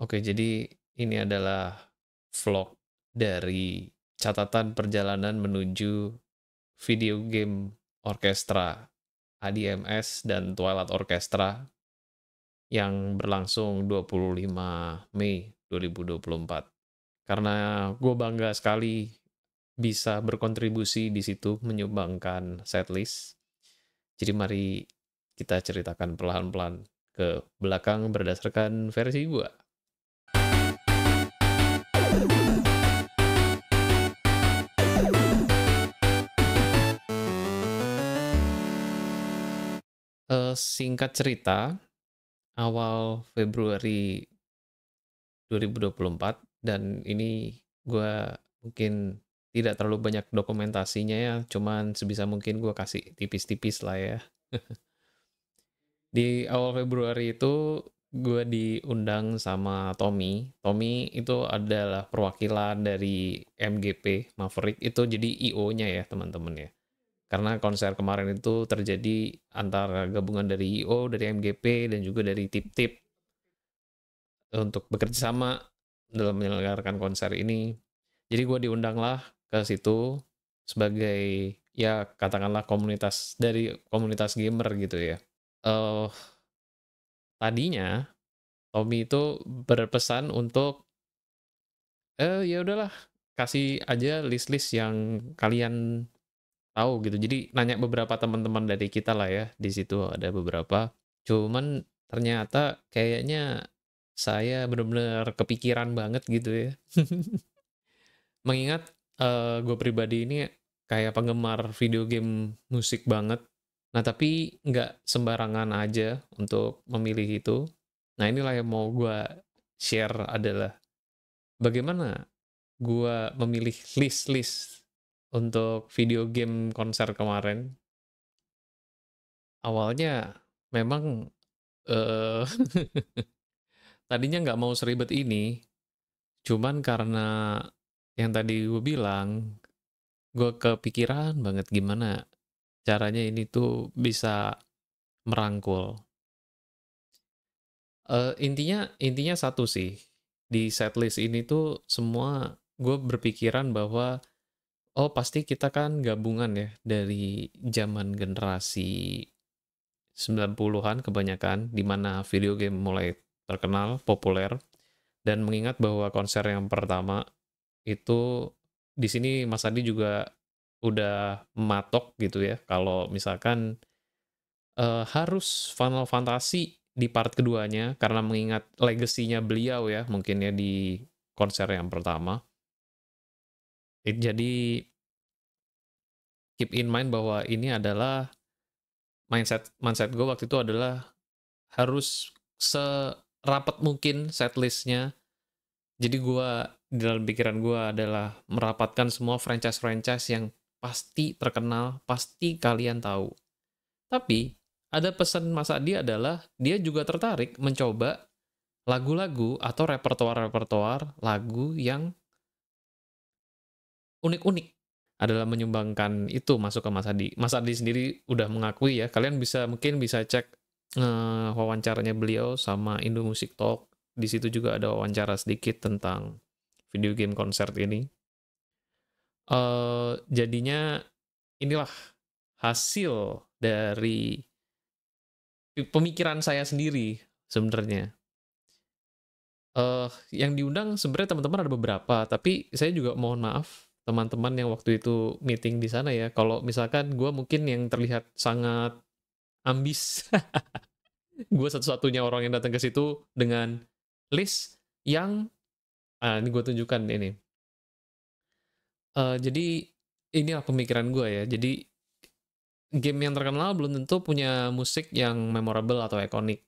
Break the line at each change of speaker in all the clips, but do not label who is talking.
Oke, jadi ini adalah vlog dari catatan perjalanan menuju video game orkestra ADMS dan Twilight Orchestra yang berlangsung 25 Mei 2024. Karena gue bangga sekali bisa berkontribusi di situ menyumbangkan setlist. Jadi mari kita ceritakan pelan-pelan ke belakang berdasarkan versi gue. Singkat cerita, awal Februari 2024, dan ini gue mungkin tidak terlalu banyak dokumentasinya ya, cuman sebisa mungkin gue kasih tipis-tipis lah ya. Di awal Februari itu gue diundang sama Tommy. Tommy itu adalah perwakilan dari MGP Maverick, itu jadi IO-nya ya teman-teman ya. Karena konser kemarin itu terjadi antara gabungan dari IO, dari MGP, dan juga dari Tip-Tip untuk bekerja sama dalam menyelenggarakan konser ini. Jadi gue diundang lah ke situ sebagai ya katakanlah komunitas dari komunitas gamer gitu ya. Eh Tadinya Tommy itu berpesan untuk ya udahlah kasih aja list-list yang kalian tahu gitu. Jadi nanya beberapa teman-teman dari kita lah ya, di situ ada beberapa. Cuman ternyata kayaknya saya benar-benar kepikiran banget gitu ya. Mengingat gue pribadi ini kayak penggemar video game musik banget. Nah tapi nggak sembarangan aja untuk memilih itu. Nah inilah yang mau gue share adalah bagaimana gue memilih list-list untuk video game konser kemarin. Awalnya memang, eee, tadinya nggak mau seribet ini, cuman karena yang tadi gue bilang, gue kepikiran banget gimana caranya ini tuh bisa merangkul. Intinya intinya satu sih, di setlist ini tuh semua gue berpikiran bahwa, oh pasti kita kan gabungan ya dari zaman generasi 90-an kebanyakan, di mana video game mulai terkenal, populer, dan mengingat bahwa konser yang pertama itu di sini Mas Adi juga udah matok gitu ya, kalau misalkan harus Final Fantasy di part keduanya, karena mengingat legasinya beliau ya, mungkin ya di konser yang pertama. Jadi keep in mind bahwa ini adalah mindset mindset gue waktu itu adalah harus serapat mungkin setlistnya. Jadi gua di dalam pikiran gua adalah merapatkan semua franchise-franchise yang pasti terkenal, pasti kalian tahu. Tapi ada pesan Mas Adi adalah dia juga tertarik mencoba lagu-lagu atau repertoar-repertoar lagu yang unik-unik. Adalah menyumbangkan itu masuk ke Mas Adi. Mas Adi sendiri udah mengakui ya, kalian mungkin bisa cek wawancaranya beliau sama Indo Music Talk. Di situ juga ada wawancara sedikit tentang video game konser ini. Jadinya inilah hasil dari pemikiran saya sendiri sebenarnya. Yang diundang sebenarnya teman-teman ada beberapa, tapi saya juga mohon maaf teman-teman yang waktu itu meeting di sana ya, kalau misalkan gue mungkin yang terlihat sangat ambis. Gue satu-satunya orang yang datang ke situ dengan list yang ini gue tunjukkan ini. Jadi inilah pemikiran gue ya. Jadi game yang terkenal belum tentu punya musik yang memorable atau ikonik.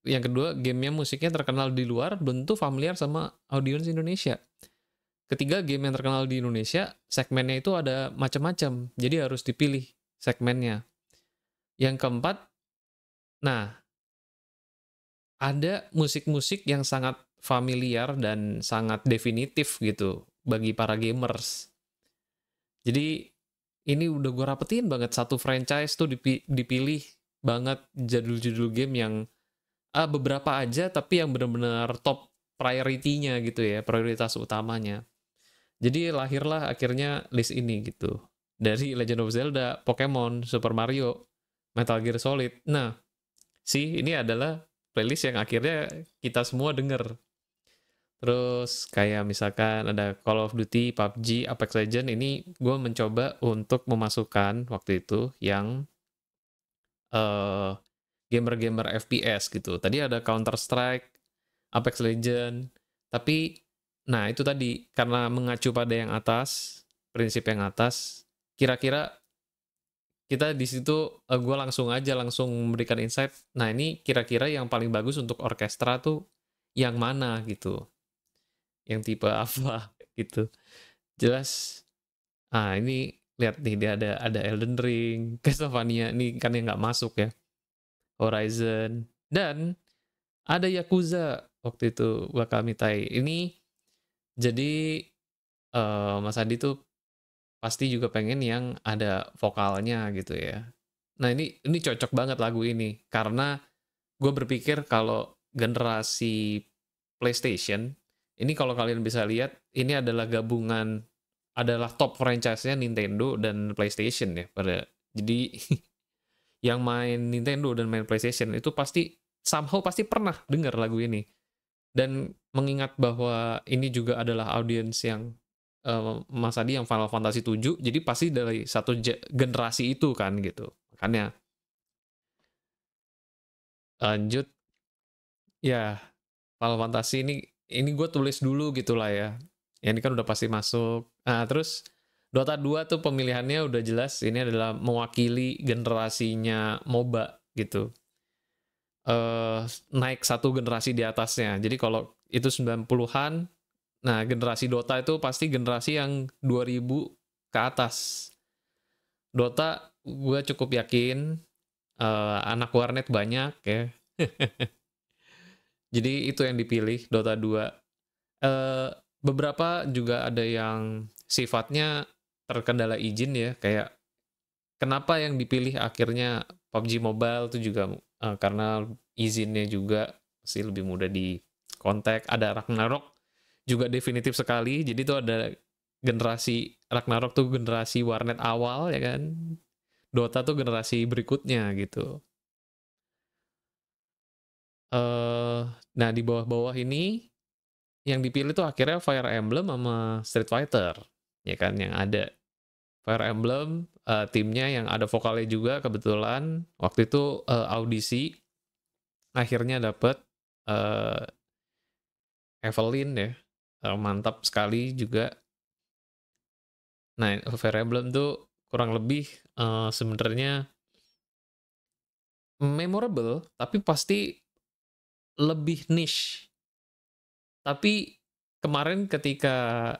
Yang kedua, gamenya musiknya terkenal di luar, belum tentu familiar sama audiens Indonesia. Ketiga, game yang terkenal di Indonesia, segmennya itu ada macam-macam, jadi harus dipilih segmennya. Yang keempat, nah, ada musik-musik yang sangat familiar dan sangat definitif gitu bagi para gamers. Jadi ini udah gue rapetin banget, satu franchise tuh dipilih banget jadul-jadul game yang beberapa aja tapi yang benar-benar top priority-nya gitu ya, prioritas utamanya. Jadi lahirlah akhirnya list ini gitu. Dari Legend of Zelda, Pokemon, Super Mario, Metal Gear Solid. Nah, ini adalah playlist yang akhirnya kita semua denger. Terus kayak misalkan ada Call of Duty, PUBG, Apex Legends, ini gue mencoba untuk memasukkan waktu itu yang eh, gamer-gamer FPS gitu. Tadi ada Counter Strike, Apex Legends, tapi nah itu tadi karena mengacu pada yang atas, prinsip yang atas, kira-kira kita di situ gue langsung memberikan insight. Nah ini kira-kira yang paling bagus untuk orkestra tuh yang mana gitu, yang tipe apa gitu. Jelas. Ah ini lihat nih dia ada Elden Ring, Castlevania ini kan yang nggak masuk ya, Horizon, dan ada Yakuza waktu itu Wakamitai. Ini jadi Mas Adi tuh pasti juga pengen yang ada vokalnya gitu ya. Nah ini cocok banget lagu ini karena gue berpikir kalau generasi PlayStation ini, kalau kalian bisa lihat, ini adalah gabungan, adalah top franchise-nya Nintendo dan PlayStation ya. Jadi yang main Nintendo dan main PlayStation itu pasti somehow pasti pernah dengar lagu ini. Dan mengingat bahwa ini juga adalah audiens yang Mas Adi yang Final Fantasy 7, jadi pasti dari satu generasi itu kan gitu. Makanya lanjut ya, Final Fantasy ini gue tulis dulu gitulah ya. Ya ini kan udah pasti masuk. Nah, terus Dota 2 tuh pemilihannya udah jelas, ini adalah mewakili generasinya MOBA gitu. Naik satu generasi di atasnya. Jadi kalau itu 90-an, nah generasi Dota itu pasti generasi yang 2000 ke atas. Dota gue cukup yakin anak warnet banyak ya. Jadi itu yang dipilih Dota 2. Beberapa juga ada yang sifatnya terkendala izin ya, kayak kenapa yang dipilih akhirnya PUBG Mobile itu juga karena izinnya juga masih lebih mudah di kontak. Ada Ragnarok juga definitif sekali, jadi tuh ada generasi Ragnarok tuh generasi warnet awal ya kan, Dota tuh generasi berikutnya gitu. Nah di bawah-bawah ini yang dipilih tuh akhirnya Fire Emblem sama Street Fighter ya kan, yang ada Fire Emblem, timnya yang ada vokalnya juga kebetulan waktu itu audisi akhirnya dapet Evelyn ya, mantap sekali juga. Nah Fire Emblem tuh kurang lebih sebenarnya memorable tapi pasti lebih niche. Tapi kemarin ketika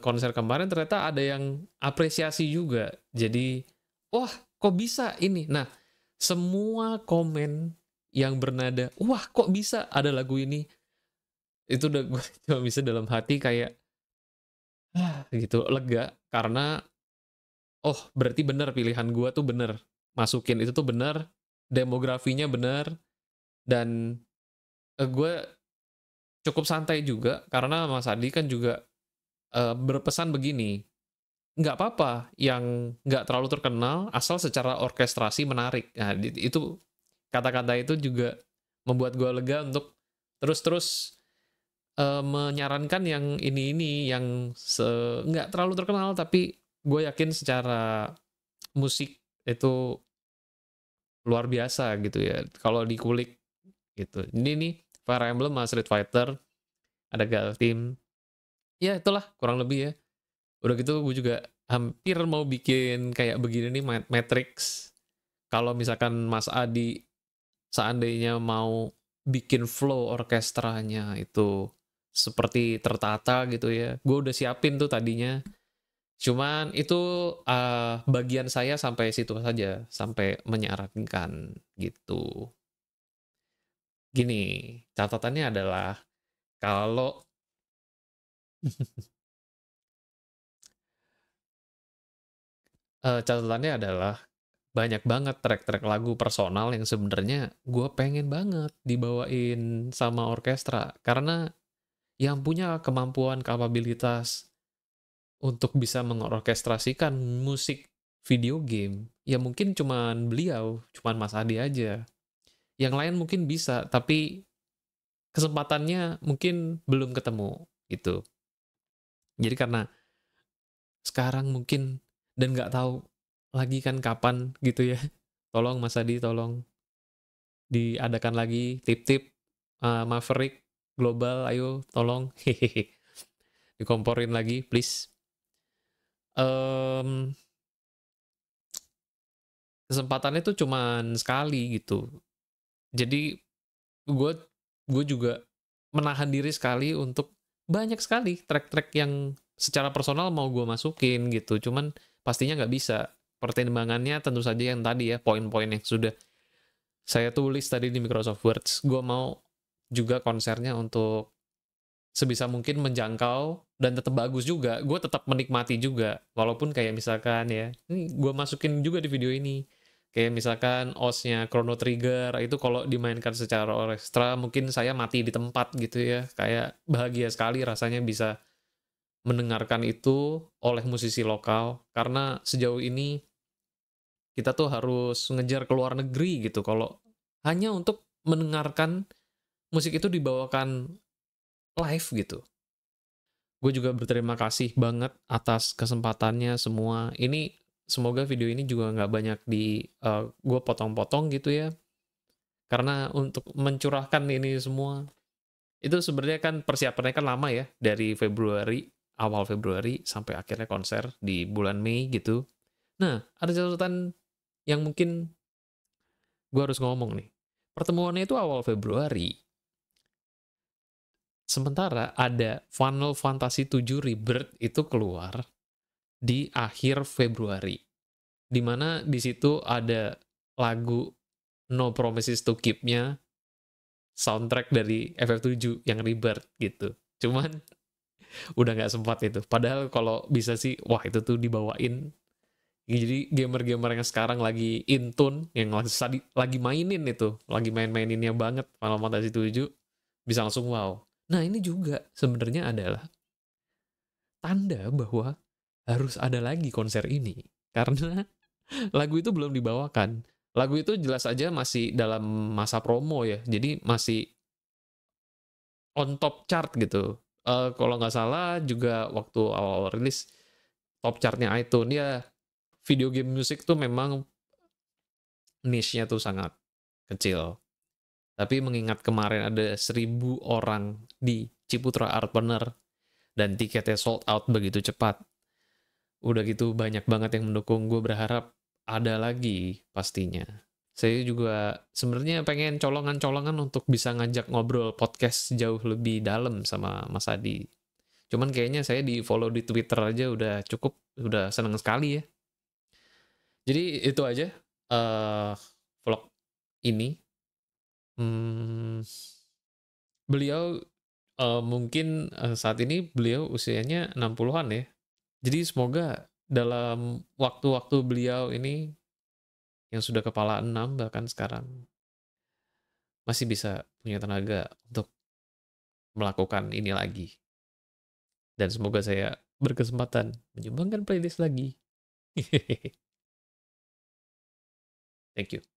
konser kemarin ternyata ada yang apresiasi juga. Jadi, wah kok bisa ini? Nah, semua komen yang bernada, wah kok bisa ada lagu ini? Itu udah gue cuma bisa dalam hati kayak, gitu, lega. Karena, oh berarti bener pilihan gue tuh bener. Masukin itu tuh bener, demografinya bener, dan gue cukup santai juga, karena Mas Adi kan juga berpesan begini, nggak apa-apa yang nggak terlalu terkenal asal secara orkestrasi menarik. Nah, itu kata-kata itu juga membuat gue lega untuk terus-terus menyarankan yang ini yang nggak terlalu terkenal tapi gue yakin secara musik itu luar biasa gitu ya kalau dikulik gitu. Ini nih Fire Emblem sama Street Fighter, ada Galtim, ya itulah kurang lebih ya. Udah gitu gue juga hampir mau bikin kayak begini nih, Matrix. Kalau misalkan Mas Adi seandainya mau bikin flow orkestranya itu seperti tertata gitu ya, gue udah siapin tuh tadinya. Cuman itu bagian saya sampai situ saja, sampai menyarankan gitu. Gini, catatannya adalah kalau catatannya adalah banyak banget track-track lagu personal yang sebenarnya gue pengen banget dibawain sama orkestra. Karena yang punya kemampuan, kapabilitas untuk bisa mengorkestrasikan musik video game, ya mungkin cuman beliau, cuman Mas Adi aja. Yang lain mungkin bisa, tapi kesempatannya mungkin belum ketemu, gitu. Jadi karena sekarang mungkin dan nggak tahu lagi kan kapan gitu ya. Tolong Mas Adi, tolong diadakan lagi tip-tip Maverick Global, ayo tolong hehehe dikomporin lagi please. Em, Kesempatannya tuh cuman sekali gitu. Jadi gue gue juga menahan diri sekali untuk banyak sekali track-track yang secara personal mau gue masukin gitu. Cuman pastinya nggak bisa. Pertimbangannya tentu saja yang tadi ya, poin-poin yang sudah saya tulis tadi di Microsoft Word. Gue mau juga konsernya untuk sebisa mungkin menjangkau dan tetap bagus juga. Gue tetap menikmati juga. Walaupun kayak misalkan ya, ini gue masukin juga di video ini. Kayak misalkan OS-nya Chrono Trigger, itu kalau dimainkan secara orkestra, mungkin saya mati di tempat gitu ya. Kayak bahagia sekali rasanya bisa mendengarkan itu oleh musisi lokal. Karena sejauh ini kita tuh harus ngejar ke luar negeri gitu. Kalau hanya untuk mendengarkan musik itu dibawakan live gitu. Gue juga berterima kasih banget atas kesempatannya semua. Ini semoga video ini juga nggak banyak gue potong-potong gitu ya. Karena untuk mencurahkan ini semua, itu sebenarnya kan persiapannya kan lama ya. Dari Februari, awal Februari, sampai akhirnya konser di bulan Mei gitu. Nah, ada catatan yang mungkin gue harus ngomong nih. Pertemuannya itu awal Februari. Sementara ada Final Fantasy 7 Rebirth itu keluar di akhir Februari. Di mana di situ ada lagu No Promises to Keep-nya soundtrack dari FF7 yang Rebirth gitu. Cuman udah nggak sempat itu. Padahal kalau bisa sih, wah itu tuh dibawain. Jadi gamer-gamer yang sekarang lagi in tune, yang lagi mainin itu, lagi main-maininnya banget Final Fantasy 7, bisa langsung wow. Nah ini juga sebenarnya adalah tanda bahwa harus ada lagi konser ini. Karena lagu itu belum dibawakan. Lagu itu jelas aja masih dalam masa promo ya, jadi masih on top chart gitu. Kalau nggak salah juga waktu awal rilis, top chartnya iTunes ya, video game musik tuh memang niche-nya tuh sangat kecil. Tapi mengingat kemarin ada 1.000 orang di Ciputra Art Partner dan tiketnya sold out begitu cepat, udah gitu banyak banget yang mendukung, gue berharap ada lagi pastinya. Saya juga sebenarnya pengen colongan-colongan untuk bisa ngajak ngobrol podcast jauh lebih dalam sama Mas Adi. Cuman kayaknya saya di follow di Twitter aja udah cukup, udah seneng sekali ya. Jadi itu aja vlog ini. Hmm, beliau mungkin saat ini beliau usianya 60-an ya. Jadi semoga dalam waktu-waktu beliau ini yang sudah kepala 6 bahkan sekarang masih bisa punya tenaga untuk melakukan ini lagi. Dan semoga saya berkesempatan menyumbangkan playlist lagi. Thank you.